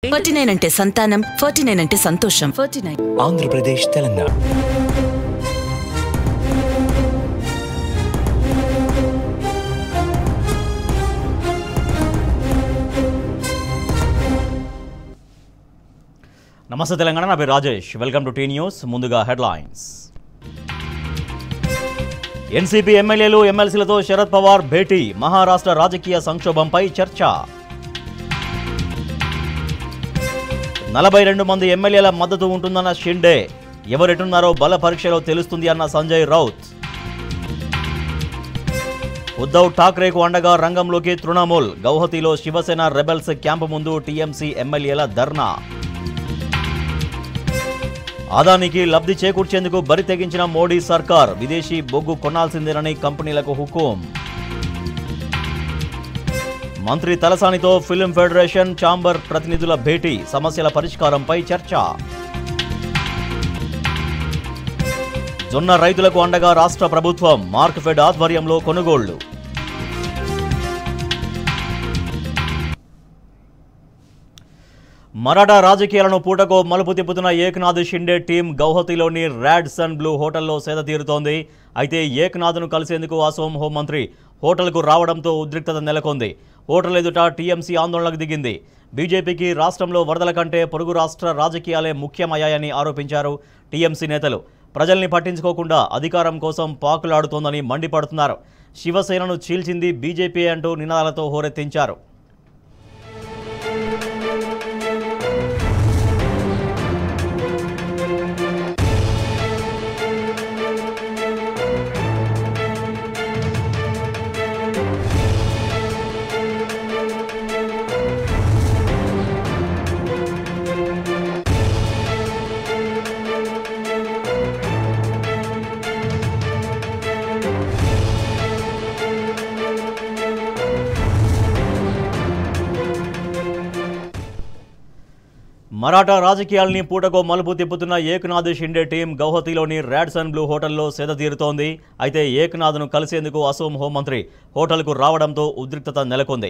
49 అంటే సంతానం, 49 అంటే సంతోషం. 49 ఆంధ్రప్రదేశ్, తెలంగాణ. నమస్తే తెలంగాణ, నా పేరు Rajesh. Welcome to T News. ముందుగా హెడ్లైన్స్. ఎన్సీపీ ఎమ్మెల్యేలు ఎమ్మెల్సీలతో శరద్ పవార్ భేటీ. మహారాష్ట్ర రాజకీయ సంక్షోభంపై చర్చ. 42 మంది ఎమ్మెల్యేల మద్దతు ఉంటుందన్న షిండే. ఎవరెటున్నారో బల పరీక్షలో తెలుస్తుంది అన్న సంజయ్ రౌత్. ఉద్ధవ్ ఠాక్రేకు అండగా రంగంలోకి తృణమూల్. గౌహతిలో శివసేన రెబెల్స్ క్యాంపు ముందు టీఎంసీ ఎమ్మెల్యేల ధర్నా. ఆదానికి లబ్ధి చేకూర్చేందుకు బరి తెగించిన మోడీ సర్కార్. విదేశీ బొగ్గు కొనాల్సిందేనని కంపెనీలకు హుకుం. మంత్రి తలసానితో ఫిల్మ్ ఫెడరేషన్ ఛాంబర్ ప్రతినిధుల భేటీ. సమస్యల పరిష్కారంపై చర్చ. జొన్న రైతులకు అండగా రాష్ట్ర ప్రభుత్వం. మార్క్ఫెడ్ ఆధ్వర్యంలో కొనుగోళ్లు. మరాఠా రాజకీయాలను పూటకో మలుపు తిప్పుతున్న ఏక్నాథ్ షిండే టీం గౌహతిలోని రాడ్సన్ బ్లూ హోటల్లో సేద తీరుతోంది. అయితే ఏక్నాథ్ను కలిసేందుకు అసోం హోంమంత్రి హోటల్కు రావడంతో ఉద్రిక్తత నెలకొంది. హోటల్ ఎదుట టీఎంసీ ఆందోళనకు దిగింది. బీజేపీకి రాష్ట్రంలో వరదల కంటే పొరుగు రాష్ట్ర రాజకీయాలే ముఖ్యమయ్యాయని ఆరోపించారు టీఎంసీ నేతలు. ప్రజల్ని పట్టించుకోకుండా అధికారం కోసం పాకులాడుతోందని మండిపడుతున్నారు. శివసేనను చీల్చింది బీజేపీ అంటూ నినాదాలతో హోరెత్తించారు. మరాఠా రాజకీయాల్ని పూటకో మలుపు తిప్పుతున్న ఏక్నాథ్ షిండే టీం గౌహతిలోని రాడ్సన్ బ్లూ హోటల్లో సేద తీరుతోంది. అయితే ఏక్నాథ్ను కలిసేందుకు అసోం హోంమంత్రి హోటల్కు రావడంతో ఉద్రిక్తత నెలకొంది.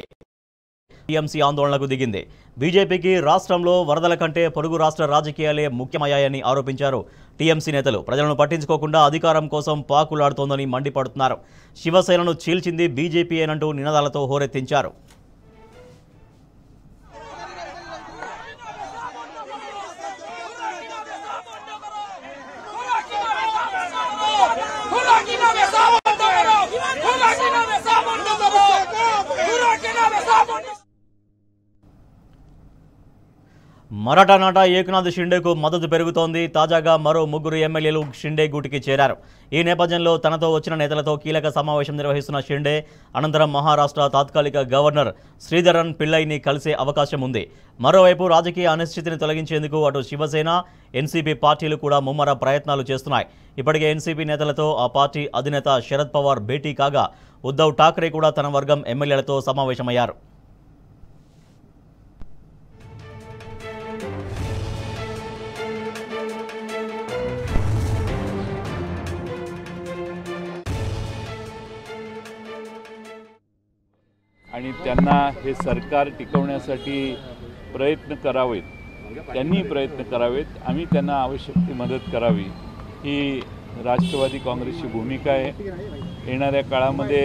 టీఎంసీ ఆందోళనకు దిగింది. బీజేపీకి రాష్ట్రంలో వరదల కంటే పొరుగు రాష్ట్ర రాజకీయాలే ముఖ్యమయ్యాయని ఆరోపించారు టీఎంసీ నేతలు. ప్రజలను పట్టించుకోకుండా అధికారం కోసం పాకులాడుతోందని మండిపడుతున్నారు. శివసేనను చీల్చింది బీజేపీయేనంటూ నినాదాలతో హోరెత్తించారు. మరాఠా నాట ఏక్నాథ్ షిండేకు మద్దతు పెరుగుతోంది. తాజాగా మరో 3 ఎమ్మెల్యేలు షిండే గూటికి చేరారు. ఈ నేపథ్యంలో తనతో వచ్చిన నేతలతో కీలక సమావేశం నిర్వహిస్తున్న షిండే అనంతరం మహారాష్ట్ర తాత్కాలిక గవర్నర్ శ్రీధరన్ పిల్లైని కలిసే అవకాశం ఉంది. మరోవైపు రాజకీయ అనిశ్చితిని తొలగించేందుకు అటు శివసేన, ఎన్సీపీ పార్టీలు కూడా ముమ్మర ప్రయత్నాలు చేస్తున్నాయి. ఇప్పటికే ఎన్సీపీ నేతలతో ఆ పార్టీ అధినేత శరద్ పవార్ భేటీ కాగా ఉద్ధవ్ ఠాక్రే కూడా తన వర్గం ఎమ్మెల్యేలతో సమావేశమయ్యారు. आणि त्यांना हे सरकार टिकवण्यासाठी प्रयत्न करावेत, त्यांनी प्रयत्न करावेत, आम्ही त्यांना आवश्यक ती मदत करावी, ही राष्ट्रवादी काँग्रेसची भूमिका आहे. येणाऱ्या काळामध्ये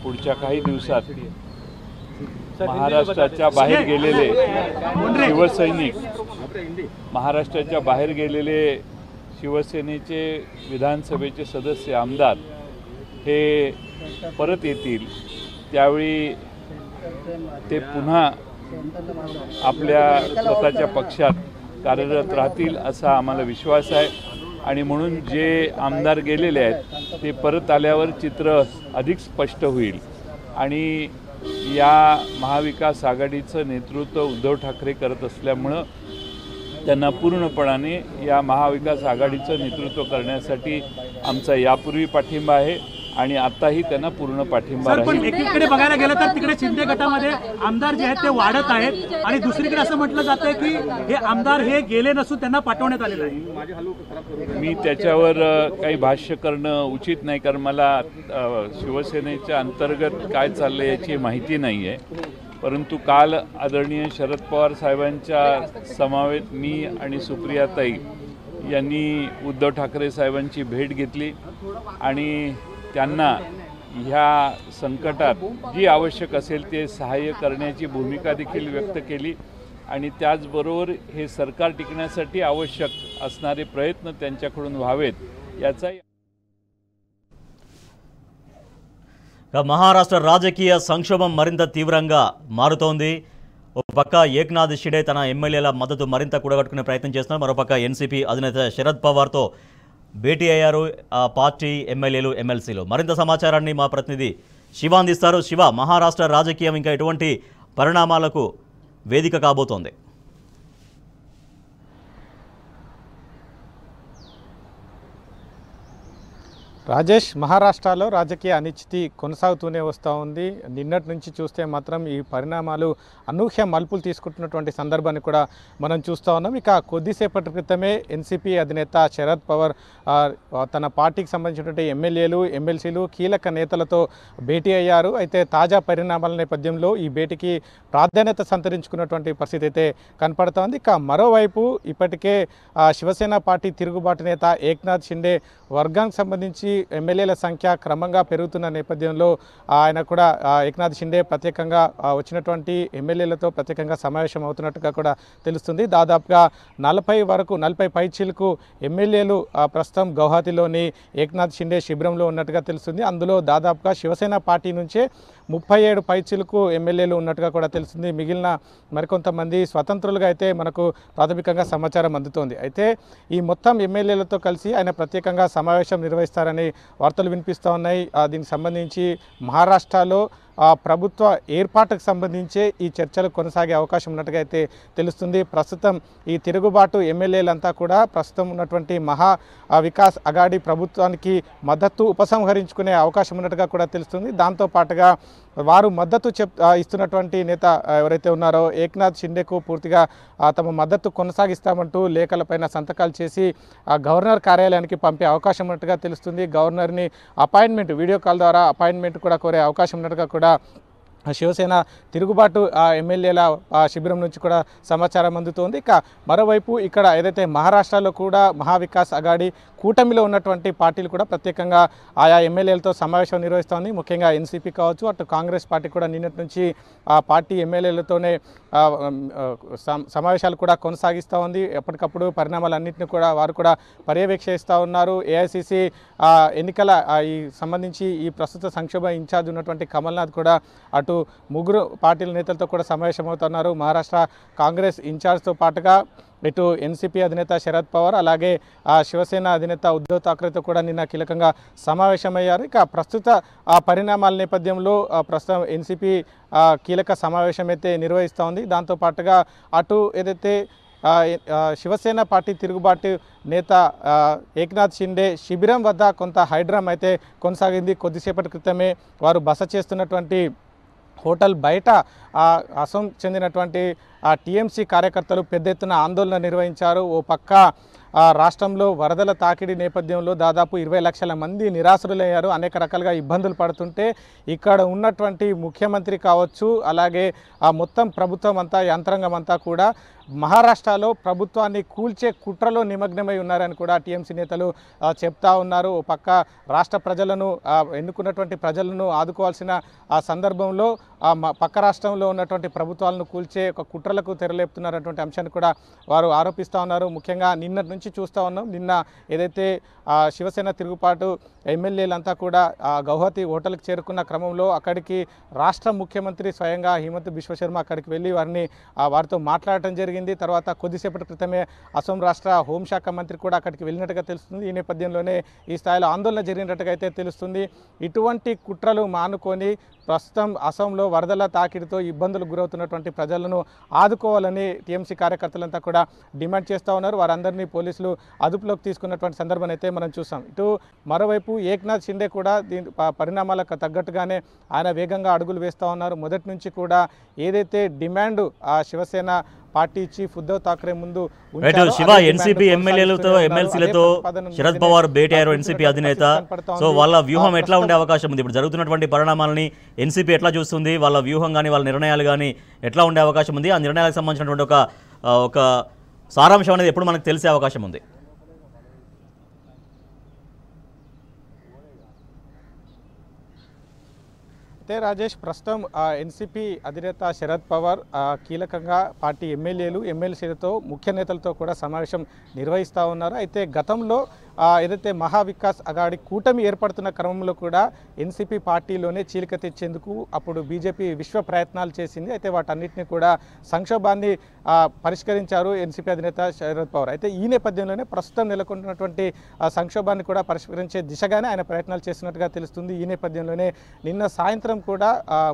पुढच्या काही दिवसात महाराष्ट्राच्या बाहेर गेलेले शिवसैनिक, महाराष्ट्राच्या बाहेर गेलेले शिवसेनेचे विधानसभेचे सदस्य, आमदार हे परत येतील. त्यावेळी ते पुन्हा आपल्या स्वतःच्या पक्षात कार्यरत राहतील असा आम्हाला विश्वास आहे. आणि म्हणून जे आमदार गेलेले आहेत ते परत आल्यावर चित्र अधिक स्पष्ट होईल. आणि या महाविकास आघाडीचं नेतृत्व उद्धव ठाकरे करत असल्यामुळं त्यांना पूर्णपणाने या महाविकास आघाडीचं नेतृत्व करण्यासाठी आमचा यापूर्वी पाठिंबा आहे आणि आताही त्यांना पूर्ण पाठिंबा राहील. पण एकीकडे बघायला गेलं तर तिकडे शिंदे गटामध्ये आमदार जे आहेत ते वाढत आहेत आणि दुसरीकडे असं म्हटलं जातंय की हे आमदार हे गेले नसून त्यांना पाठवण्यात आलेलं आहे. मी त्याच्यावर काही भाष्य करणं उचित नाही, कारण मला शिवसेनेच्या अंतर्गत काय चाललंय याची माहिती नाही आहे. परंतु काल आदरणीय शरद पवार साहेबांच्या समवेत मी आणि सुप्रियाताई यांनी उद्धव ठाकरे साहेबांची भेट घेतली आणि त्यांना ह्या संकटात जी आवश्यक असेल ते सहाय्य करण्याची भूमिका देखील व्यक्त केली आणि त्याचबरोबर हे सरकार टिकण्यासाठी आवश्यक असणारे प्रयत्न त्यांच्याकडून व्हावेत याचा మహారాష్ట్ర రాజకీయ సంక్షోభం మరింత తీవ్రంగా మారుతోంది. ఒక పక్క ఏక్నాథ్ షిండే తన ఎమ్మెల్యేల మద్దతు మరింత కూడగట్టుకునే ప్రయత్నం చేస్తున్నారు. మరోపక్క ఎన్సీపీ అధినేత శరద్ పవార్తో భేటీ అయ్యారు ఆ పార్టీ ఎమ్మెల్యేలు, ఎమ్మెల్సీలు. మరింత సమాచారాన్ని మా ప్రతినిధి శివ అందిస్తారు. శివ, మహారాష్ట్ర రాజకీయం ఇంకా ఎటువంటి పరిణామాలకు వేదిక కాబోతోంది? రాజేష్, మహారాష్ట్రలో రాజకీయ అనిశ్చితి కొనసాగుతూనే వస్తూ ఉంది. నిన్నటి నుంచి చూస్తే మాత్రం ఈ పరిణామాలు అనూహ్య మలుపులు తీసుకుంటున్నటువంటి సందర్భాన్ని కూడా మనం చూస్తూ ఉన్నాం. ఇక కొద్దిసేపటి క్రితమే ఎన్సీపీ అధినేత శరద్ పవార్ తన పార్టీకి సంబంధించినటువంటి ఎమ్మెల్యేలు, ఎమ్మెల్సీలు, కీలక నేతలతో భేటీ అయ్యారు. అయితే తాజా పరిణామాల నేపథ్యంలో ఈ భేటీకి ప్రాధాన్యత సంతరించుకున్నటువంటి పరిస్థితి అయితే కనపడుతోంది. ఇక మరోవైపు ఇప్పటికే శివసేన పార్టీ తిరుగుబాటు నేత ఏక్నాథ్ షిండే వర్గానికి సంబంధించి ఎమ్మెల్యేల సంఖ్య క్రమంగా పెరుగుతున్న నేపథ్యంలో ఆయన కూడా ఏక్నాథ్ షిండే ప్రత్యేకంగా వచ్చినటువంటి ఎమ్మెల్యేలతో ప్రత్యేకంగా సమావేశం అవుతున్నట్టుగా కూడా తెలుస్తుంది. దాదాపుగా 40 పైచీలకు ఎమ్మెల్యేలు ప్రస్తుతం గౌహతిలోని ఏక్నాథ్ షిండే శిబిరంలో ఉన్నట్టుగా తెలుస్తుంది. అందులో దాదాపుగా శివసేన పార్టీ నుంచే 37 పైచీలకు ఎమ్మెల్యేలు ఉన్నట్టుగా కూడా తెలుస్తుంది. మిగిలిన మరికొంతమంది స్వతంత్రులుగా అయితే మనకు ప్రాథమికంగా సమాచారం అందుతోంది. అయితే ఈ మొత్తం ఎమ్మెల్యేలతో కలిసి ఆయన ప్రత్యేకంగా సమావేశం నిర్వహిస్తారని వార్తలు వినిపిస్తూ ఉన్నాయి. దీనికి సంబంధించి మహారాష్ట్రలో ప్రభుత్వ ఏర్పాటుకు సంబంధించే ఈ చర్చలు కొనసాగే అవకాశం ఉన్నట్టుగా అయితే తెలుస్తుంది. ప్రస్తుతం ఈ తిరుగుబాటు ఎమ్మెల్యేలంతా కూడా ప్రస్తుతం ఉన్నటువంటి మహా వికాస్ అఘాడీ ప్రభుత్వానికి మద్దతు ఉపసంహరించుకునే అవకాశం ఉన్నట్టుగా కూడా తెలుస్తుంది. దాంతోపాటుగా వారు మద్దతు ఇస్తున్నటువంటి నేత ఎవరైతే ఉన్నారో ఏక్నాథ్ షిండేకు పూర్తిగా తమ మద్దతు కొనసాగిస్తామంటూ లేఖలపైన సంతకాలు చేసి గవర్నర్ కార్యాలయానికి పంపే అవకాశం ఉన్నట్టుగా తెలుస్తుంది. గవర్నర్ని అపాయింట్మెంట్, వీడియో కాల్ ద్వారా అపాయింట్మెంట్ కూడా కోరే అవకాశం ఉన్నట్టుగా కూడా శివసేన తిరుగుబాటు ఎమ్మెల్యేల శిబిరం నుంచి కూడా సమాచారం అందుతోంది. ఇక మరోవైపు ఇక్కడ ఏదైతే మహారాష్ట్రలో కూడా మహావికాస్ అఘాడీ కూటమిలో ఉన్నటువంటి పార్టీలు కూడా ప్రత్యేకంగా ఆయా ఎమ్మెల్యేలతో సమావేశం నిర్వహిస్తోంది. ముఖ్యంగా ఎన్సీపీ కావచ్చు, అటు కాంగ్రెస్ పార్టీ కూడా నిన్నటి నుంచి ఆ పార్టీ ఎమ్మెల్యేలతోనే సమావేశాలు కూడా కొనసాగిస్తూ ఉంది. ఎప్పటికప్పుడు పరిణామాలన్నింటినీ కూడా వారు కూడా పర్యవేక్షిస్తూ ఉన్నారు. ఏఐసిసి ఎన్నికల ఈ సంబంధించి ఈ ప్రస్తుత సంక్షోభ ఇన్ఛార్జ్ ఉన్నటువంటి కమల్నాథ్ కూడా అటు ముగ్గురు పార్టీల నేతలతో కూడా సమావేశమవుతున్నారు. మహారాష్ట్ర కాంగ్రెస్ ఇన్ఛార్జ్తో పాటుగా ఇటు ఎన్సీపీ అధినేత శరద్ పవార్, అలాగే శివసేన అధినేత ఉద్ధవ్ ఠాక్రేతో కూడా నిన్న కీలకంగా సమావేశమయ్యారు. ఇక ప్రస్తుత పరిణామాల నేపథ్యంలో ప్రస్తుతం ఎన్సీపీ కీలక సమావేశం అయితే నిర్వహిస్తూ ఉంది. దాంతోపాటుగా అటు ఏదైతే శివసేన పార్టీ తిరుగుబాటు నేత ఏక్నాథ్ షిండే శిబిరం వద్ద కొంత హైడ్రామ్ అయితే కొనసాగింది. కొద్దిసేపటి క్రితమే వారు బస చేస్తున్నటువంటి హోటల్ బయట అసోం చెందినటువంటి టీఎంసీ కార్యకర్తలు పెద్ద ఎత్తున ఆందోళన నిర్వహించారు. ఓ పక్క రాష్ట్రంలో వరదల తాకిడి నేపథ్యంలో దాదాపు 20 లక్షల మంది నిరాశ్రులయ్యారు. అనేక రకాలుగా ఇబ్బందులు పడుతుంటే ఇక్కడ ఉన్నటువంటి ముఖ్యమంత్రి కావచ్చు, అలాగే మొత్తం ప్రభుత్వం అంతా, యంత్రాంగం అంతా కూడా మహారాష్ట్రలో ప్రభుత్వాన్ని కూల్చే కుట్రలో నిమగ్నమై ఉన్నారని కూడా టీఎంసీ నేతలు చెప్తా ఉన్నారు. ఓ పక్క రాష్ట్ర ప్రజలను, ఎన్నుకున్నటువంటి ప్రజలను ఆదుకోవాల్సిన సందర్భంలో పక్క రాష్ట్రంలో ఉన్నటువంటి ప్రభుత్వాలను కూల్చే ఒక కుట్రలకు తెరలేపుతున్నారటువంటి అంశాన్ని కూడా వారు ఆరోపిస్తూ ఉన్నారు. ముఖ్యంగా నిన్నటి నుంచి చూస్తూ ఉన్నాం. నిన్న ఏదైతే శివసేన తిరుగుబాటు ఎమ్మెల్యేలంతా కూడా గౌహతి హోటల్కి చేరుకున్న క్రమంలో అక్కడికి రాష్ట్ర ముఖ్యమంత్రి స్వయంగా హిమంత బిశ్వ శర్మ అక్కడికి వెళ్ళి వారితో మాట్లాడటం జరిగింది. తర్వాత కొద్దిసేపటి క్రితమే అసోం రాష్ట్ర హోంశాఖ మంత్రి కూడా అక్కడికి వెళ్ళినట్టుగా తెలుస్తుంది. ఈ నేపథ్యంలోనే ఈ స్థాయిలో ఆందోళన జరిగినట్టుగా అయితే తెలుస్తుంది. ఇటువంటి కుట్రలు మానుకొని ప్రస్తుతం అసోంలో వరదల తాకిడితో ఇబ్బందులు గురవుతున్నటువంటి ప్రజలను ఆదుకోవాలని టీఎంసీ కార్యకర్తలంతా కూడా డిమాండ్ చేస్తూ ఉన్నారు. వారందరినీ పోలీసులు అదుపులోకి తీసుకున్నటువంటి సందర్భాన్ని అయితే మనం చూసాం. ఇటు మరోవైపు ఏక్నాథ్ షిండే కూడా దీని పరిణామాలకు తగ్గట్టుగానే ఆయన వేగంగా అడుగులు వేస్తూ ఉన్నారు. మొదటి నుంచి కూడా ఏదైతే demand Shiv Sena party chief Uddhav Thackeray ముందు రైట్ శివ ఎన్సీపీ ఎమ్మెల్యేలతో ఎమ్మెల్సీలతో శరద్ పవార్ భేటీ అయ్యారు ఎన్సీపీ అధినేత. సో వాళ్ళ వ్యూహం ఎట్లా ఉండే అవకాశం ఉంది? ఇప్పుడు జరుగుతున్నటువంటి పరిణామాలని ఎన్సీపీ ఎట్లా చూస్తుంది? వాళ్ళ వ్యూహం కానీ వాళ్ళ నిర్ణయాలు కానీ ఎట్లా ఉండే అవకాశం ఉంది? ఆ నిర్ణయాలకు సంబంధించినటువంటి ఒక సారాంశం అనేది ఎప్పుడు మనకు తెలిసే అవకాశం ఉంది? అయితే రాజేష్, ప్రస్తుతం ఎన్సీపీ అధినేత శరద్ పవార్ కీలకంగా పార్టీ ఎమ్మెల్యేలు ఎమ్మెల్సీలతో ముఖ్య నేతలతో కూడా సమావేశం నిర్వహిస్తూ ఉన్నారు. అయితే గతంలో ఏదైతే మహావికాస్ అఘాడి కూటమి ఏర్పడుతున్న క్రమంలో కూడా ఎన్సీపీ పార్టీలోనే చీలిక తెచ్చేందుకు అప్పుడు బీజేపీ విశ్వ ప్రయత్నాలు చేసింది. అయితే వాటన్నిటిని కూడా సంక్షోభాన్ని పరిష్కరించారు ఎన్సీపీ అధినేత శరద్ పవార్. అయితే ఈ నేపథ్యంలోనే ప్రస్తుతం నెలకొన్నటువంటి సంక్షోభాన్ని కూడా పరిష్కరించే దిశగానే ఆయన ప్రయత్నాలు చేస్తున్నట్టుగా తెలుస్తుంది. ఈ నేపథ్యంలోనే నిన్న సాయంత్రం కూడా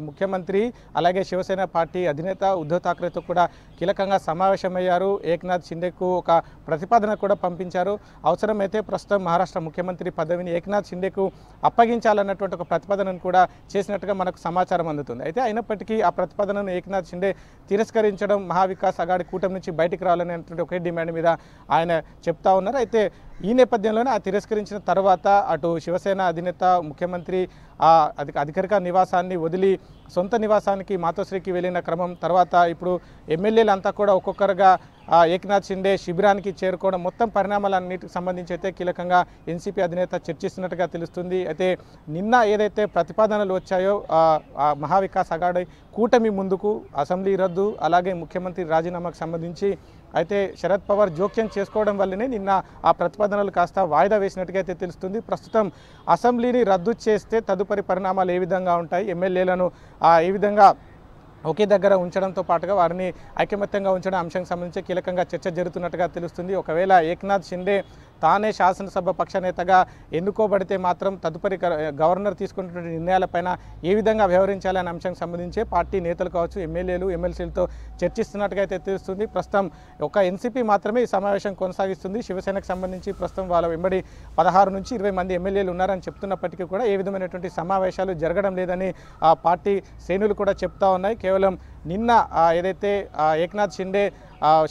ముఖ్యమంత్రి అలాగే శివసేన పార్టీ అధినేత ఉద్ధవ్ ఠాక్రేతో కూడా కీలకంగా సమావేశమయ్యారు. ఏక్నాథ్ షిండేకు ఒక ప్రతిపాదన కూడా పంపించారు. అవసరమైతే ప్రస్తుతం మహారాష్ట్ర ముఖ్యమంత్రి పదవిని ఏక్నాథ్ షిండేకు అప్పగించాలన్నటువంటి ఒక ప్రతిపాదనను కూడా చేసినట్టుగా మనకు సమాచారం అందుతుంది. అయితే అయినప్పటికీ ఆ ప్రతిపాదనను ఏక్నాథ్ షిండే తిరస్కరించడం, మహావికాస్ అఘాడి కూటమి నుంచి బయటికి రావాలనేటువంటి ఒకే డిమాండ్ మీద ఆయన చెప్తా ఉన్నారు. అయితే ఈ నేపథ్యంలోనే ఆ తిరస్కరించిన తర్వాత అటు శివసేన అధినేత ముఖ్యమంత్రి అధికారిక నివాసాన్ని వదిలి సొంత నివాసానికి మాతోశ్రీకి వెళ్ళిన క్రమం తర్వాత ఇప్పుడు ఎమ్మెల్యేలంతా కూడా ఒక్కొక్కరుగా ఏక్నాథ్ షిండే శిబిరానికి చేరుకోవడం, మొత్తం పరిణామాలన్నిటికి సంబంధించి అయితే కీలకంగా ఎన్సీపీ అధినేత చర్చిస్తున్నట్టుగా తెలుస్తుంది. అయితే నిన్న ఏదైతే ప్రతిపాదనలు వచ్చాయో మహావికాస్ అఘాడి కూటమి ముందుకు అసెంబ్లీ రద్దు అలాగే ముఖ్యమంత్రి రాజీనామాకు సంబంధించి అయితే శరద్ పవార్ జోక్యం చేసుకోవడం వల్లనే నిన్న ఆ ప్రతిపాదనలు కాస్త వాయిదా వేసినట్టుగా అయితే తెలుస్తుంది. ప్రస్తుతం అసెంబ్లీని రద్దు చేస్తే తదుపరి పరిణామాలు ఏ విధంగా ఉంటాయి, ఎమ్మెల్యేలను ఏ విధంగా ఒకే దగ్గర ఉంచడంతో పాటుగా వారిని ఐకమత్యంగా ఉంచడం అంశానికి సంబంధించి కీలకంగా చర్చ జరుగుతున్నట్టుగా తెలుస్తుంది. ఒకవేళ ఏక్నాథ్ షిండే తానే శాసనసభ పక్షనేతగా ఎన్నుకోబడితే మాత్రం తదుపరి గవర్నర్ తీసుకున్నటువంటి నిర్ణయాలపైన ఏ విధంగా వ్యవహరించాలి అనే అంశానికి సంబంధించి పార్టీ నేతలు కావచ్చు ఎమ్మెల్యేలు ఎమ్మెల్సీలతో చర్చిస్తున్నట్టుగా అయితే తెలుస్తుంది. ప్రస్తుతం ఒక ఎన్సీపీ మాత్రమే ఈ సమావేశం కొనసాగిస్తుంది. శివసేనకు సంబంధించి ప్రస్తుతం వాళ్ళ వెంబడి 16 నుంచి 20 మంది ఎమ్మెల్యేలు ఉన్నారని చెప్తున్నప్పటికీ కూడా ఏ విధమైనటువంటి సమావేశాలు జరగడం లేదని పార్టీ శ్రేణులు కూడా చెప్తా ఉన్నాయి. కేవలం నిన్న ఏదైతే ఏక్నాథ్ షిండే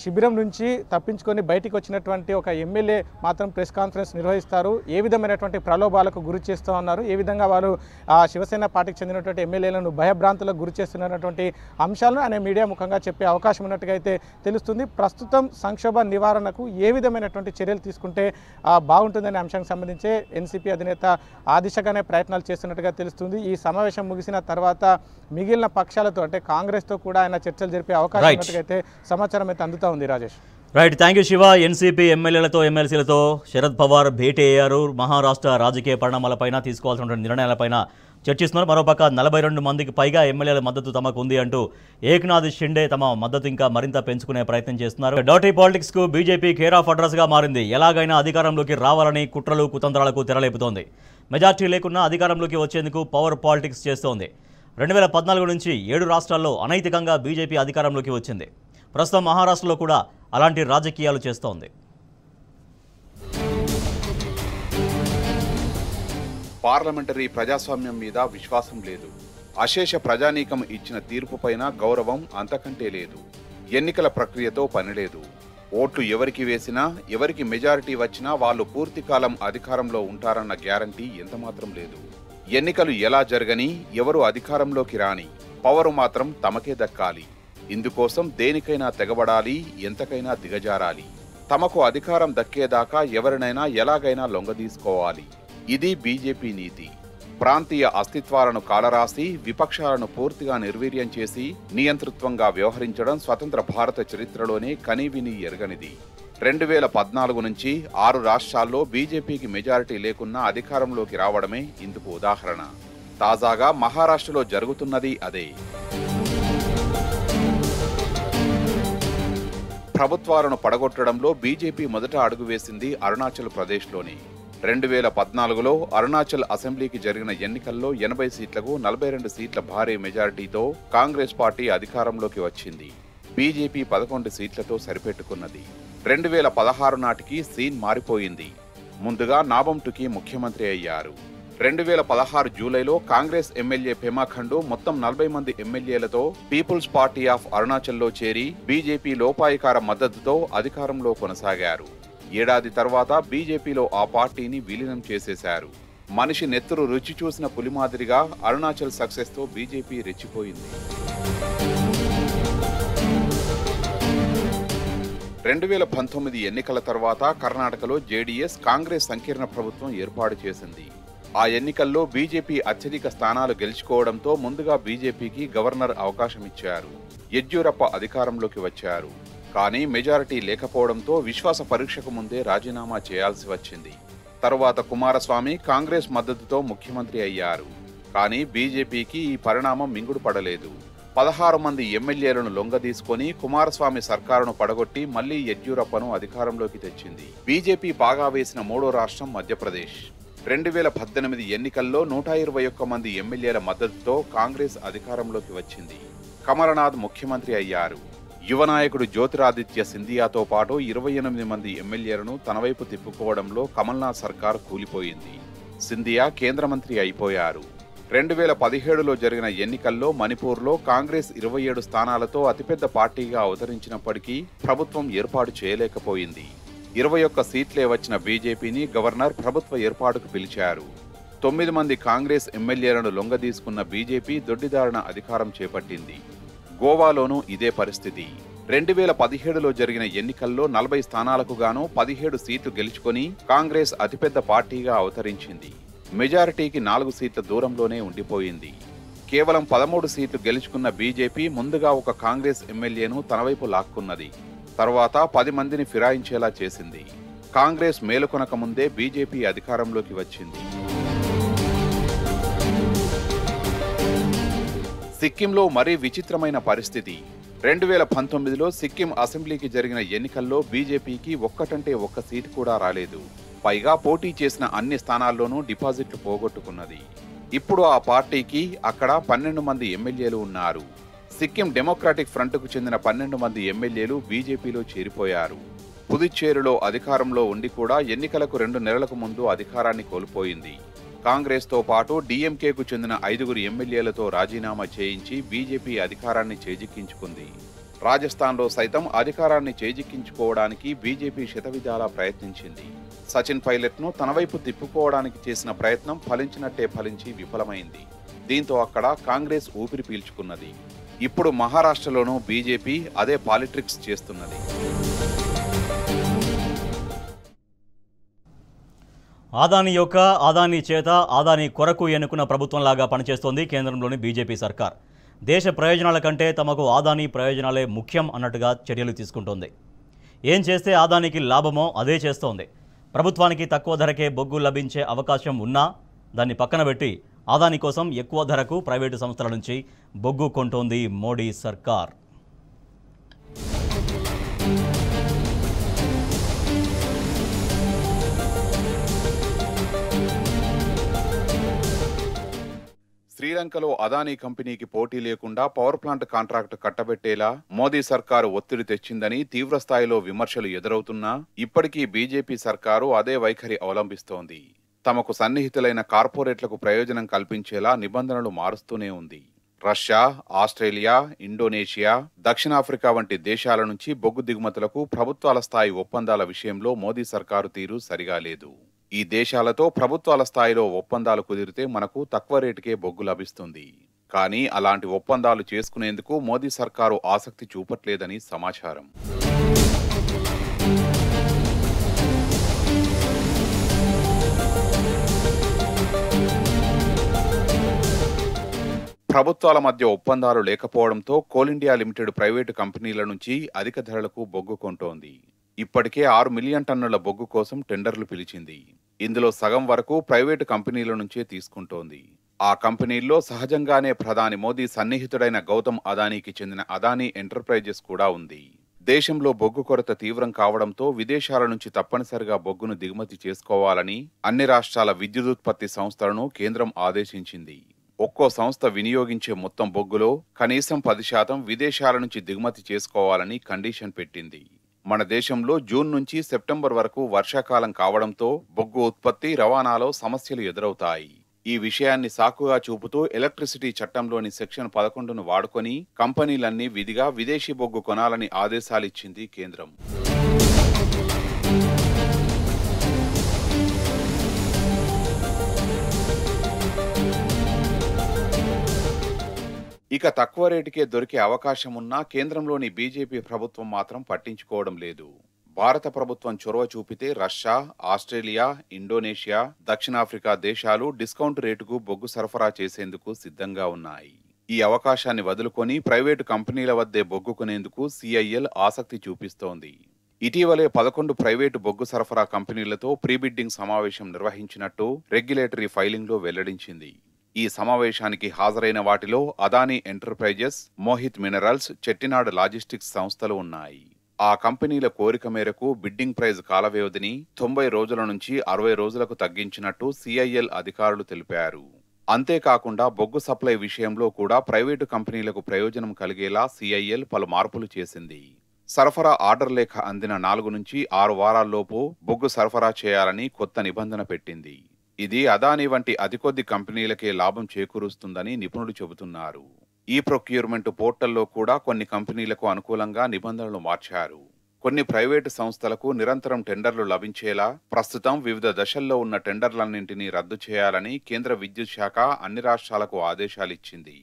శిబిరం నుంచి తప్పించుకొని బయటికి వచ్చినటువంటి ఒక ఎమ్మెల్యే మాత్రం ప్రెస్ కాన్ఫరెన్స్ నిర్వహిస్తారు. ఏ విధమైనటువంటి ప్రలోభాలకు గురి చేస్తూ ఉన్నారు, ఏ విధంగా వారు శివసేన పార్టీకి చెందినటువంటి ఎమ్మెల్యేలను భయభ్రాంతులకు గురి చేస్తున్నటువంటి అంశాలను ఆయన మీడియా ముఖంగా చెప్పే అవకాశం ఉన్నట్టుగా అయితే తెలుస్తుంది. ప్రస్తుతం సంక్షోభ నివారణకు ఏ విధమైనటువంటి చర్యలు తీసుకుంటే బాగుంటుందనే అంశానికి సంబంధించి ఎన్సీపీ అధినేత ఆ దిశగానే ప్రయత్నాలు చేస్తున్నట్టుగా తెలుస్తుంది. ఈ సమావేశం ముగిసిన తర్వాత మిగిలిన పక్షాలతో అంటే కాంగ్రెస్తో కూడా ఆయన చర్చలు జరిపే అవకాశం ఉన్నట్టుగా అయితే సమాచారం అయితే అందుతా ఉంది. Rajesh, right, thank you Shiva. NCP ఎమ్మెల్యేలతో ఎమ్మెల్సీలతో శరద్ పవార్ భేటీ అయ్యారు. మహారాష్ట్ర రాజకీయ పరిణామాలపైన తీసుకోవాల్సిన నిర్ణయాలపైన చర్చిస్తున్నారు. మరోపక్క 42 మందికి పైగా ఎమ్మెల్యేల మద్దతు తమకు ఉంది అంటూ ఏక్నాథ్ షిండే తమ మద్దతు ఇంకా మరింత పెంచుకునే ప్రయత్నం చేస్తున్నారు. డర్టీ పాలిటిక్స్ కు బీజేపీ కేర్ ఆఫ్ అడ్రస్ గా మారింది. ఎలాగైనా అధికారంలోకి రావాలని కుట్రలు కుతంత్రాలకు తెరలేపుతోంది. మెజార్టీ లేకున్నా అధికారంలోకి వచ్చేందుకు పవర్ పాలిటిక్స్ చేస్తోంది. 2014 నుంచి 7 రాష్ట్రాల్లో అనైతికంగా బీజేపీ అధికారంలోకి వచ్చింది. ప్రస్తుతం మహారాష్ట్రలో కూడా అలాంటి రాజకీయాలు చేస్తోంది. పార్లమెంటరీ ప్రజాస్వామ్యం మీద విశ్వాసం లేదు. అశేష ప్రజానీకం ఇచ్చిన తీర్పుపైన గౌరవం అంతకంటే లేదు. ఎన్నికల ప్రక్రియతో పనిలేదు. ఓట్లు ఎవరికి వేసినా ఎవరికి మెజారిటీ వచ్చినా వాళ్ళు పూర్తికాలం అధికారంలో ఉంటారన్న గ్యారంటీ ఎంతమాత్రం లేదు. ఎన్నికలు ఎలా జరగని, ఎవరు అధికారంలోకి రాని, పవరు మాత్రం తమకే దక్కాలి. ఇందుకోసం దేనికైనా తెగబడాలి, ఎంతకైనా దిగజారాలి. తమకు అధికారం దక్కేదాకా ఎవరినైనా ఎలాగైనా లొంగదీసుకోవాలి. ఇది బీజేపీ నీతి. ప్రాంతీయ అస్తిత్వాలను కాలరాసి విపక్షాలను పూర్తిగా నిర్వీర్యం చేసి నియంతృత్వంగా వ్యవహరించడం స్వతంత్ర భారత చరిత్రలోనే కనీవిని ఎరగనిది. 2014 నుంచి 6 రాష్ట్రాల్లో బీజేపీకి మెజారిటీ లేకున్నా అధికారంలోకి రావడమే ఇందుకు ఉదాహరణ. తాజాగా మహారాష్ట్రలో జరుగుతున్నది అదే. ప్రభుత్వాలను పడగొట్టడంలో బీజేపీ మొదట అడుగు వేసింది అరుణాచల్ ప్రదేశ్లోని. 2014లో అరుణాచల్ అసెంబ్లీకి జరిగిన ఎన్నికల్లో 80 సీట్లకు 42 సీట్ల భారీ మెజారిటీతో కాంగ్రెస్ పార్టీ అధికారంలోకి వచ్చింది. బీజేపీ 11 సీట్లతో సరిపెట్టుకున్నది. 2016 నాటికి సీన్ మారిపోయింది. ముందుగా నాబమ్ టుకీ ముఖ్యమంత్రి అయ్యారు. 2016 జూలైలో కాంగ్రెస్ ఎమ్మెల్యే పెమా ఖండు మొత్తం 40 మంది ఎమ్మెల్యేలతో పీపుల్స్ పార్టీ ఆఫ్ అరుణాచల్లో చేరి బీజేపీ లోపాయికార మద్దతుతో అధికారంలో కొనసాగారు. ఏడాది తర్వాత బీజేపీలో ఆ పార్టీని విలీనం చేసేశారు. మనిషి నెత్తురు రుచి చూసిన పులి మాదిరిగా అరుణాచల్ సక్సెస్తో బీజేపీ రెచ్చిపోయింది. 2019 ఎన్నికల తర్వాత కర్ణాటకలో జేడీఎస్ కాంగ్రెస్ సంకీర్ణ ప్రభుత్వం ఏర్పాటు చేసింది. ఆ ఎన్నికల్లో బీజేపీ అత్యధిక స్థానాలు గెలుచుకోవడంతో ముందుగా బీజేపీకి గవర్నర్ అవకాశం ఇచ్చారు. యెడ్యూరప్ప అధికారంలోకి వచ్చారు. కానీ మెజారిటీ లేకపోవడంతో విశ్వాస పరీక్షకు ముందే రాజీనామా చేయాల్సి వచ్చింది. తరువాత కుమారస్వామి కాంగ్రెస్ మద్దతుతో ముఖ్యమంత్రి అయ్యారు. కానీ బీజేపీకి ఈ పరిణామం మింగుడు పడలేదు. 16 మంది ఎమ్మెల్యేలను లొంగదీసుకొని కుమారస్వామి సర్కారును పడగొట్టి మళ్లీ యెడ్యూరప్పను అధికారంలోకి తెచ్చింది. బీజేపీ బాగా వేసిన మూడో రాష్ట్రం మధ్యప్రదేశ్. 2018 ఎన్నికల్లో 121 మంది ఎమ్మెల్యేల మద్దతుతో కాంగ్రెస్ అధికారంలోకి వచ్చింది. కమలనాథ్ ముఖ్యమంత్రి అయ్యారు. యువ నాయకుడు జ్యోతిరాదిత్య సింధియాతో పాటు 28 మంది ఎమ్మెల్యేలను తన వైపు తిప్పుకోవడంలో కమల్నాథ్ సర్కార్ కూలిపోయింది. సింధియా కేంద్ర మంత్రి అయిపోయారు. 2017లో జరిగిన ఎన్నికల్లో మణిపూర్లో కాంగ్రెస్ 27 స్థానాలతో అతిపెద్ద పార్టీగా అవతరించినప్పటికీ ప్రభుత్వం ఏర్పాటు చేయలేకపోయింది. 21 సీట్లే వచ్చిన బీజేపీని గవర్నర్ ప్రభుత్వ ఏర్పాటుకు పిలిచారు. 9 మంది కాంగ్రెస్ ఎమ్మెల్యేలను లొంగదీసుకున్న బీజేపీ దొడ్డిదారిన అధికారం చేపట్టింది. గోవాలోనూ ఇదే పరిస్థితి. 2017లో జరిగిన ఎన్నికల్లో 40 స్థానాలకు గాను 17 సీట్లు గెలుచుకొని కాంగ్రెస్ అతిపెద్ద పార్టీగా అవతరించింది. మెజారిటీకి 4 సీట్ల దూరంలోనే ఉండిపోయింది. కేవలం 13 సీట్లు గెలుచుకున్న బీజేపీ ముందుగా ఒక కాంగ్రెస్ ఎమ్మెల్యేను తన వైపు లాక్కున్నది. తర్వాత 10 మందిని ఫిరాయించేలా చేసింది. కాంగ్రెస్ మేలుకొనక ముందే బీజేపీ అధికారంలోకి వచ్చింది. సిక్కింలో మరీ విచిత్రమైన పరిస్థితి. 2019లో సిక్కిం అసెంబ్లీకి జరిగిన ఎన్నికల్లో బీజేపీకి ఒక్కటంటే ఒక్క సీటు కూడా రాలేదు. పైగా పోటీ చేసిన అన్ని స్థానాల్లోనూ డిపాజిట్లు పోగొట్టుకున్నది. ఇప్పుడు ఆ పార్టీకి అక్కడ 12 మంది ఎమ్మెల్యేలు ఉన్నారు. సిక్కిం డెమోక్రాటిక్ ఫ్రంట్కు చెందిన 12 మంది ఎమ్మెల్యేలు బీజేపీలో చేరిపోయారు. పుదుచ్చేరిలో అధికారంలో ఉండి కూడా ఎన్నికలకు 2 నెలలకు ముందు అధికారాన్ని కోల్పోయింది. కాంగ్రెస్తో పాటు డీఎంకేకు చెందిన 5 ఎమ్మెల్యేలతో రాజీనామా చేయించి బీజేపీ అధికారాన్ని చేజిక్కించుకుంది. రాజస్థాన్లో సైతం అధికారాన్ని చేజిక్కించుకోవడానికి బీజేపీ శతవిధాలా ప్రయత్నించింది. సచిన్ పైలట్ను తన వైపు తిప్పుకోవడానికి చేసిన ప్రయత్నం ఫలించినట్టే ఫలించి విఫలమైంది. దీంతో అక్కడ కాంగ్రెస్ ఊపిరి పీల్చుకున్నది. ఇప్పుడు మహారాష్ట్రలోనూ బీజేపీ అదే పాలిటిక్స్ చేస్తున్నది. ఆదాని యొక్క ఆదాని చేత ఆదాని కొరకు ఎన్నుకున్న ప్రభుత్వంలాగా పనిచేస్తోంది కేంద్రంలోని బీజేపీ సర్కార్. దేశ ప్రయోజనాల కంటే తమకు ఆదాని ప్రయోజనాలే ముఖ్యం అన్నట్టుగా చర్యలు తీసుకుంటోంది. ఏం చేస్తే ఆదానికి లాభమో అదే చేస్తోంది. ప్రభుత్వానికి తక్కువ ధరకే బొగ్గు లభించే అవకాశం ఉన్నా దాన్ని పక్కన పెట్టి ఆదాని కోసం ఎక్కువ ధరకు ప్రైవేటు సంస్థల నుంచి బొగ్గు కొంటోంది మోడీ సర్కార్. శ్రీలంకలో అదానీ కంపెనీకి పోటీ లేకుండా పవర్ ప్లాంట్ కాంట్రాక్టు కట్టబెట్టేలా మోదీ సర్కారు ఒత్తిడి తెచ్చిందని తీవ్రస్థాయిలో విమర్శలు ఎదురవుతున్నా ఇప్పటికీ బీజేపీ సర్కారు అదే వైఖరి అవలంబిస్తోంది. తమకు సన్నిహితులైన కార్పొరేట్లకు ప్రయోజనం కల్పించేలా నిబంధనలు మారుస్తూనే ఉంది. రష్యా, ఆస్ట్రేలియా, ఇండోనేషియా, దక్షిణాఫ్రికా వంటి దేశాల నుంచి బొగ్గు దిగుమతులకు ప్రభుత్వాల స్థాయి ఒప్పందాల విషయంలో మోదీ సర్కారు తీరు సరిగా లేదు. ఈ దేశాలతో ప్రభుత్వాల స్థాయిలో ఒప్పందాలు కుదిరితే మనకు తక్కువ రేటుకే బొగ్గు లభిస్తుంది. కానీ అలాంటి ఒప్పందాలు చేసుకునేందుకు మోదీ సర్కారు ఆసక్తి చూపట్లేదని సమాచారం. ప్రభుత్వాల మధ్య ఒప్పందాలు లేకపోవడంతో కోల్ ఇండియా లిమిటెడ్ ప్రైవేటు కంపెనీల నుంచి అధిక ధరలకు బొగ్గు కొంటోంది. ఇప్పటికే 6 మిలియన్ టన్నుల బొగ్గు కోసం టెండర్లు పిలిచింది. ఇందులో సగం వరకు ప్రైవేటు కంపెనీల నుంచే తీసుకుంటోంది. ఆ కంపెనీల్లో సహజంగానే ప్రధాని మోదీ సన్నిహితుడైన గౌతమ్ అదానీకి చెందిన అదానీ ఎంటర్ప్రైజెస్ కూడా ఉంది. దేశంలో బొగ్గు కొరత తీవ్రం కావడంతో విదేశాల నుంచి తప్పనిసరిగా బొగ్గును దిగుమతి చేసుకోవాలని అన్ని రాష్ట్రాల విద్యుదుత్పత్తి సంస్థలను కేంద్రం ఆదేశించింది. ఒక్కో సంస్థ వినియోగించే మొత్తం బొగ్గులో కనీసం 10% విదేశాల నుంచి దిగుమతి చేసుకోవాలని కండిషన్ పెట్టింది. మన దేశంలో జూన్ నుంచి సెప్టెంబర్ వరకు వర్షాకాలం కావడంతో బొగ్గు ఉత్పత్తి, రవాణాలో సమస్యలు ఎదురవుతాయి. ఈ విషయాన్ని సాకుగా చూపుతూ ఎలక్ట్రిసిటీ చట్టంలోని సెక్షన్ 11ను వాడుకొని కంపెనీలన్నీ విధిగా విదేశీ బొగ్గు కొనాలని ఆదేశాలిచ్చింది కేంద్రం. ఇక తక్కువ రేటుకే దొరికే అవకాశమున్నా కేంద్రంలోని బీజేపీ ప్రభుత్వం మాత్రం పట్టించుకోవడం లేదు. భారత ప్రభుత్వం చొరవ చూపితే రష్యా, ఆస్ట్రేలియా, ఇండోనేషియా, దక్షిణాఫ్రికా దేశాలు డిస్కౌంట్ రేటుకు బొగ్గు సరఫరా చేసేందుకు సిద్ధంగా ఉన్నాయి. ఈ అవకాశాన్ని వదులుకొని ప్రైవేటు కంపెనీల వద్దే బొగ్గు కొనేందుకు CIL ఆసక్తి చూపిస్తోంది. ఇటీవలే 11 ప్రైవేటు బొగ్గు సరఫరా కంపెనీలతో ప్రీబిడ్డింగ్ సమావేశం నిర్వహించినట్టు రెగ్యులేటరీ ఫైలింగ్లో వెల్లడించింది. ఈ సమావేశానికి హాజరైన వాటిలో Adani enterprises, Mohit minerals, Chettinad logistics సంస్థలు ఉన్నాయి. ఆ కంపెనీల కోరిక మేరకు బిడ్డింగ్ ప్రైజ్ కాల వ్యవధిని 90 రోజుల నుంచి 60 రోజులకు తగ్గించినట్టు CIL అధికారులు తెలిపారు. అంతేకాకుండా బొగ్గు సప్లై విషయంలో కూడా ప్రైవేటు కంపెనీలకు ప్రయోజనం కలిగేలా CIL పలు మార్పులు చేసింది. సరఫరా ఆర్డర్ లేఖ అందిన 4 నుంచి 6 వారాల్లోపు బొగ్గు సరఫరా చేయాలని కొత్త నిబంధన పెట్టింది. ఇది అదానీ వంటి అతి కొద్ది కంపెనీలకే లాభం చేకూరుస్తుందని నిపుణులు చెబుతున్నారు. ఈ ప్రొక్యూర్మెంట్ పోర్టల్లో కూడా కొన్ని కంపెనీలకు అనుకూలంగా నిబంధనలు మార్చారు. కొన్ని ప్రైవేటు సంస్థలకు నిరంతరం టెండర్లు లభించేలా ప్రస్తుతం వివిధ దశల్లో ఉన్న టెండర్లన్నింటినీ రద్దు చేయాలని కేంద్ర విద్యుత్ శాఖ అన్ని రాష్ట్రాలకు ఆదేశాలిచ్చింది.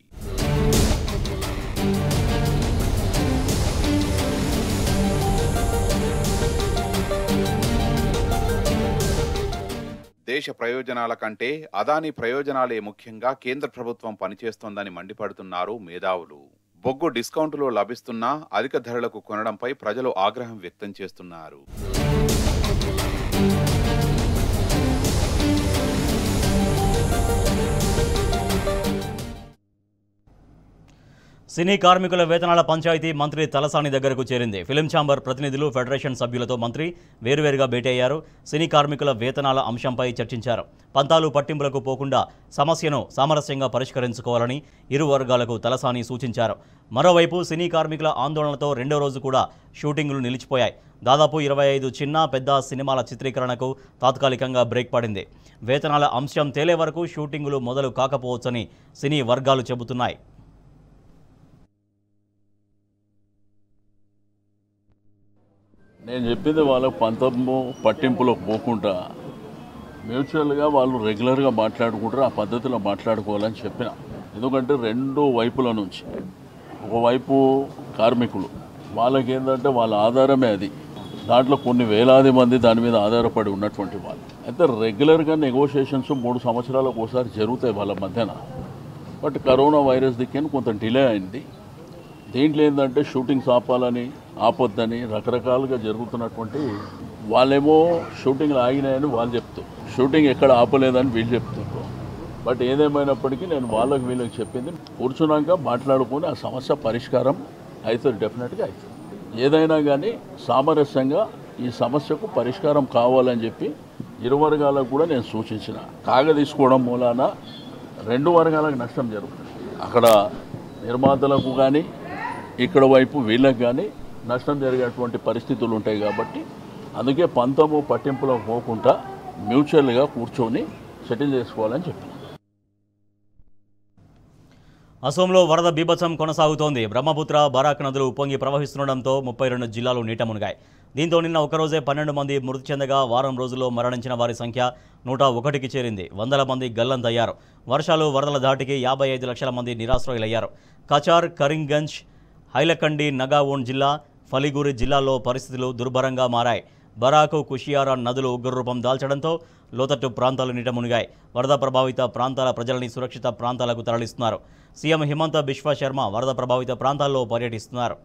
దేశ ప్రయోజనాల కంటే అదానీ ప్రయోజనాలే ముఖ్యంగా కేంద్ర ప్రభుత్వం పనిచేస్తోందని మండిపడుతున్నారు మేధావులు. బొగ్గు డిస్కౌంటులో లభిస్తున్నా అధిక ధరలకు కొనడంపై ప్రజలు ఆగ్రహం వ్యక్తం చేస్తున్నారు. సినీ కార్మికుల వేతనాల పంచాయతీ మంత్రి తలసాని దగ్గరకు చేరింది. ఫిలిం ఛాంబర్ ప్రతినిధులు, ఫెడరేషన్ సభ్యులతో మంత్రి వేరువేరుగా భేటీ అయ్యారు. సినీ కార్మికుల వేతనాల అంశంపై చర్చించారు. పంతాలు పట్టింపులకు పోకుండా సమస్యను సామరస్యంగా పరిష్కరించుకోవాలని ఇరు వర్గాలకు తలసాని సూచించారు. మరోవైపు సినీ కార్మికుల ఆందోళనతో రెండో రోజు కూడా షూటింగులు నిలిచిపోయాయి. దాదాపు 25 చిన్న పెద్ద సినిమాల చిత్రీకరణకు తాత్కాలికంగా బ్రేక్ పడింది. వేతనాల అంశం తేలే వరకు షూటింగులు మొదలు కాకపోవచ్చని సినీ వర్గాలు చెబుతున్నాయి. నేను చెప్పింది వాళ్ళకు పంతము పట్టింపులకు పోకుండా మ్యూచువల్గా వాళ్ళు రెగ్యులర్గా మాట్లాడుకుంటారు, ఆ పద్ధతిలో మాట్లాడుకోవాలని చెప్పిన. ఎందుకంటే రెండు వైపుల నుంచి, ఒకవైపు కార్మికులు వాళ్ళకి ఏంటంటే వాళ్ళ ఆధారమే అది, దాంట్లో కొన్ని వేలాది మంది దాని మీద ఆధారపడి ఉన్నటువంటి వాళ్ళు. అయితే రెగ్యులర్గా నెగోషియేషన్స్ 3 సంవత్సరాలకు ఒకసారి జరుగుతాయి వాళ్ళ మధ్యన. బట్ కరోనా వైరస్ దిక్కని కొంత డిలే అయింది. దీంట్లో ఏంటంటే షూటింగ్స్ ఆపాలని, ఆపొద్దని రకరకాలుగా జరుగుతున్నటువంటి, వాళ్ళేమో షూటింగ్లు ఆగినాయని వాళ్ళు చెప్తారు, షూటింగ్ ఎక్కడ ఆపలేదని వీళ్ళు చెప్తున్నారు. బట్ ఏదేమైనప్పటికీ నేను వాళ్ళకి వీళ్ళకి చెప్పింది, కూర్చున్నాక మాట్లాడుకొని ఆ సమస్య పరిష్కారం అవుతుంది, డెఫినెట్గా అవుతుంది. ఏదైనా కానీ సామరస్యంగా ఈ సమస్యకు పరిష్కారం కావాలని చెప్పి ఇరు వర్గాలకు కూడా నేను సూచించిన. కాగదీసుకోవడం మూలాన 2 వర్గాలకు నష్టం జరుగుతుంది. అక్కడ నిర్మాతలకు కానీ ఇక్కడ వైపు వీళ్ళకి కానీ నష్టం జరిగేటువంటి పరిస్థితులు ఉంటాయి. కాబట్టి అందుకే పంతము పట్టింపులో పోకుండా మ్యూచువల్గా కూర్చొని సెటిల్ చేసుకోవాలని చెప్పి. అసోంలో వరద బీభత్సం కొనసాగుతోంది. బ్రహ్మపుత్ర, బరాక్ నదులు ఉప్పొంగి ప్రవహిస్తుండటంతో 32 జిల్లాలు నీట మునిగాయి. దీంతో నిన్న ఒకరోజే 12 మంది మృతి చెందగా వారం రోజుల్లో మరణించిన వారి సంఖ్య 101కి చేరింది. వందల మంది గల్లంతయ్యారు. వర్షాలు, వరదల ధాటికి 55 లక్షల మంది నిరాశ్రయులయ్యారు. కచార్, కరీంగంజ్, హైలకండి, నగావోన్ జిల్లా, ఫలిగురి జిల్లాల్లో పరిస్థితులు దుర్భరంగా మారాయి. బరాకు, కుషియారా నదులు ఉగ్రరూపం దాల్చడంతో లోతట్టు ప్రాంతాలు నీట మునిగాయి. వరద ప్రభావిత ప్రాంతాల ప్రజలని సురక్షిత ప్రాంతాలకు తరలిస్తున్నారు. సీఎం హిమంత బిశ్వ శర్మ వరద ప్రభావిత ప్రాంతాల్లో పర్యటిస్తున్నారు.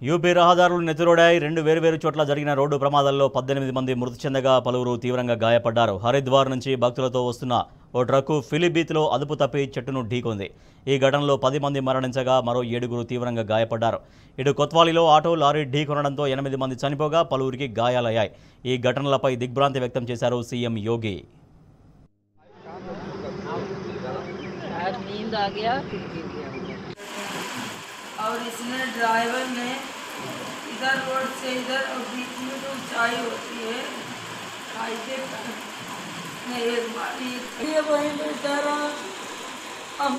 యూపీ రహదారులు నెత్తిరోడాయి. 2 వేర్వేరు చోట్ల జరిగిన రోడ్డు ప్రమాదాల్లో 18 మంది మృతి చెందగా పలువురు తీవ్రంగా గాయపడ్డారు. హరిద్వార్ నుంచి భక్తులతో వస్తున్న ఓ ట్రక్కు ఫిలిబీత్లో అదుపు తప్పి చెట్టును ఢీకొంది. ఈ ఘటనలో 10 మంది మరణించగా మరో 7 తీవ్రంగా గాయపడ్డారు. ఇటు కొత్వాలిలో ఆటో లారీ ఢీకొనడంతో 8 మంది చనిపోగా పలువురికి గాయాలయ్యాయి. ఈ ఘటనలపై దిగ్భ్రాంతి వ్యక్తం చేశారు సీఎం యోగి. नींद आ गया और इसने ड्राइवर ने इधर रोड से इधर और बीच में जो ऊंचाई होती है हाईवे ने एक बारी ये वहीं बैठा रहा। अब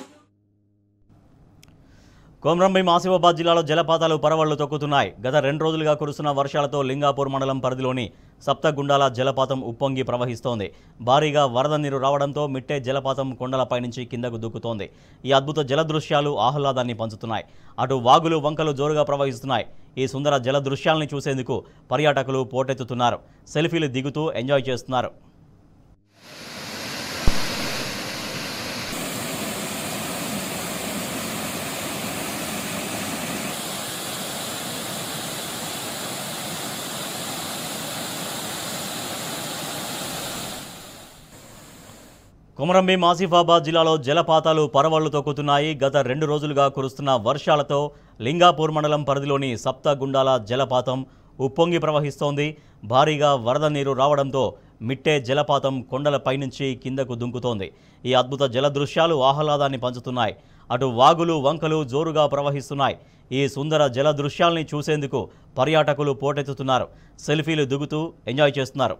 కొమ్రంభీం ఆసిఫాబాద్ జిల్లాలో జలపాతాలు పరవళ్లు తొక్కుతున్నాయి. గత 2 రోజులుగా కురుస్తున్న వర్షాలతో లింగాపూర్ మండలం పరిధిలోని సప్తగుండాల జలపాతం ఉప్పొంగి ప్రవహిస్తోంది. భారీగా వరద నీరు రావడంతో మిట్టే జలపాతం కొండలపై నుంచి కిందకు దూకుతోంది. ఈ అద్భుత జల దృశ్యాలు ఆహ్లాదాన్ని పంచుతున్నాయి. అటు వాగులు వంకలు జోరుగా ప్రవహిస్తున్నాయి. ఈ సుందర జల దృశ్యాల్ని చూసేందుకు పర్యాటకులు పోటెత్తుతున్నారు. సెల్ఫీలు దిగుతూ ఎంజాయ్ చేస్తున్నారు. కొమరంభీం ఆసిఫాబాద్ జిల్లాలో జలపాతాలు పరవళ్లు తొక్కుతున్నాయి. గత 2 రోజులుగా కురుస్తున్న వర్షాలతో లింగాపూర్ మండలం పరిధిలోని సప్తగుండాల జలపాతం ఉప్పొంగి ప్రవహిస్తోంది. భారీగా వరద నీరు రావడంతో మిట్టే జలపాతం కొండలపై నుంచి కిందకు దుంకుతోంది. ఈ అద్భుత జల దృశ్యాలు ఆహ్లాదాన్ని పంచుతున్నాయి. అటు వాగులు వంకలు జోరుగా ప్రవహిస్తున్నాయి. ఈ సుందర జల దృశ్యాల్ని చూసేందుకు పర్యాటకులు పోటెత్తుతున్నారు. సెల్ఫీలు దిగుతూ ఎంజాయ్ చేస్తున్నారు.